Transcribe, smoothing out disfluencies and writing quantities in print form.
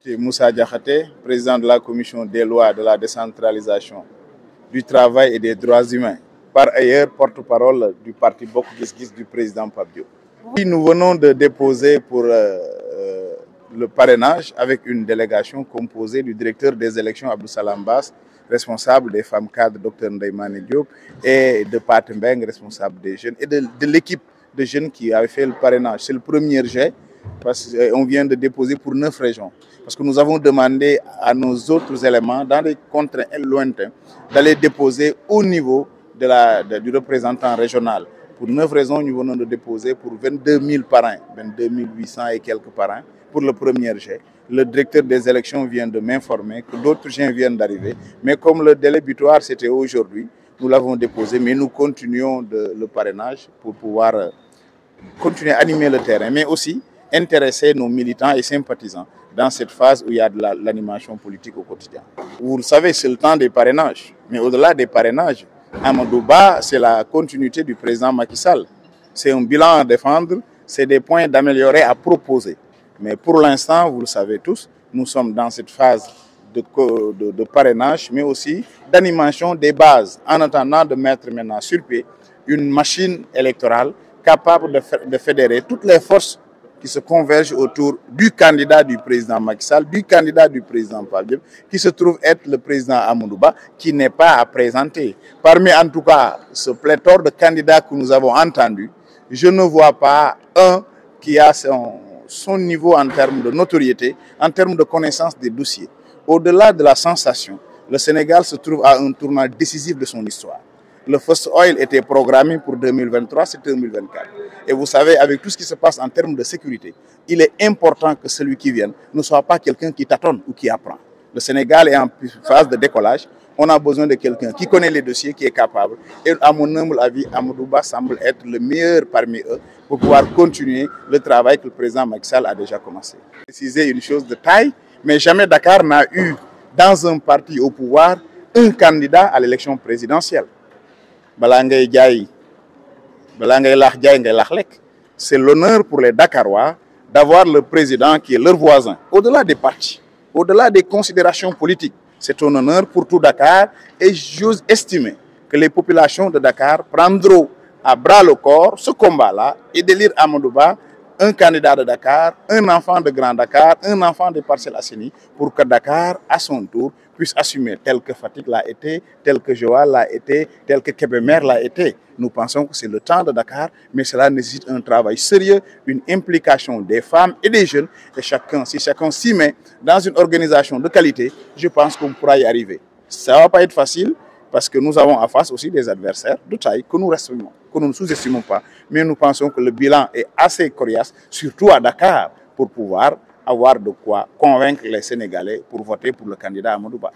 Moussa Diakhaté, président de la commission des lois de la décentralisation, du travail et des droits humains, par ailleurs porte-parole du parti Bokk Gis Gis du président Pape Diop. Nous venons de déposer pour le parrainage avec une délégation composée du directeur des élections Abdou Salam Bass, responsable des femmes cadres Dr Ndeye Mané Diop, et de Pat Mbeng, responsable des jeunes, et de l'équipe de jeunes qui avait fait le parrainage. C'est le premier jet, parce qu'on vient de déposer pour 9 régions. Parce que nous avons demandé à nos autres éléments, dans des contraintes lointains, d'aller déposer au niveau du représentant régional. Pour 9 raisons, nous venons de déposer pour 22 000 parrains, 22 800 et quelques parrains pour le premier jet. Le directeur des élections vient de m'informer que d'autres gens viennent d'arriver. Mais comme le délai butoir c'était aujourd'hui, nous l'avons déposé, mais nous continuons le parrainage pour pouvoir continuer à animer le terrain, mais aussi intéresser nos militants et sympathisants dans cette phase où il y a de l'animation politique au quotidien. Vous le savez, c'est le temps des parrainages. Mais au-delà des parrainages, Amadou Ba, c'est la continuité du président Macky Sall. C'est un bilan à défendre, c'est des points d'améliorer à proposer. Mais pour l'instant, vous le savez tous, nous sommes dans cette phase de parrainage, mais aussi d'animation des bases, en attendant de mettre maintenant sur pied une machine électorale capable de fédérer toutes les forces qui se convergent autour du candidat du président Macky Sall, du candidat du président Pape Diop, qui se trouve être le président Amadou Ba, qui n'est pas à présenter. Parmi en tout cas ce pléthore de candidats que nous avons entendus, je ne vois pas un qui a son niveau en termes de notoriété, en termes de connaissance des dossiers. Au-delà de la sensation, le Sénégal se trouve à un tournant décisif de son histoire. Le First Oil était programmé pour 2023, c'est 2024. Et vous savez, avec tout ce qui se passe en termes de sécurité, il est important que celui qui vienne ne soit pas quelqu'un qui tâtonne ou qui apprend. Le Sénégal est en phase de décollage. On a besoin de quelqu'un qui connaît les dossiers, qui est capable. Et à mon humble avis, Amadou Ba semble être le meilleur parmi eux pour pouvoir continuer le travail que le président Macky Sall a déjà commencé. Préciser une chose de taille, mais jamais Dakar n'a eu, dans un parti au pouvoir, un candidat à l'élection présidentielle. C'est l'honneur pour les Dakarois d'avoir le président qui est leur voisin. Au-delà des partis, au-delà des considérations politiques, c'est un honneur pour tout Dakar et j'ose estimer que les populations de Dakar prendront à bras le corps ce combat-là et d'élire Amadou Ba, un candidat de Dakar, un enfant de Grand Dakar, un enfant des Parcelles Assainies, pour que Dakar, à son tour, puisse assumer tel que Fatick l'a été, tel que Joal l'a été, tel que Kébémer l'a été. Nous pensons que c'est le temps de Dakar, mais cela nécessite un travail sérieux, une implication des femmes et des jeunes. Et si chacun s'y met dans une organisation de qualité, je pense qu'on pourra y arriver. Ça ne va pas être facile, parce que nous avons en face aussi des adversaires de taille que nous respectons, que nous ne sous-estimons pas. Mais nous pensons que le bilan est assez coriace, surtout à Dakar, pour pouvoir avoir de quoi convaincre les Sénégalais pour voter pour le candidat Amadou Ba.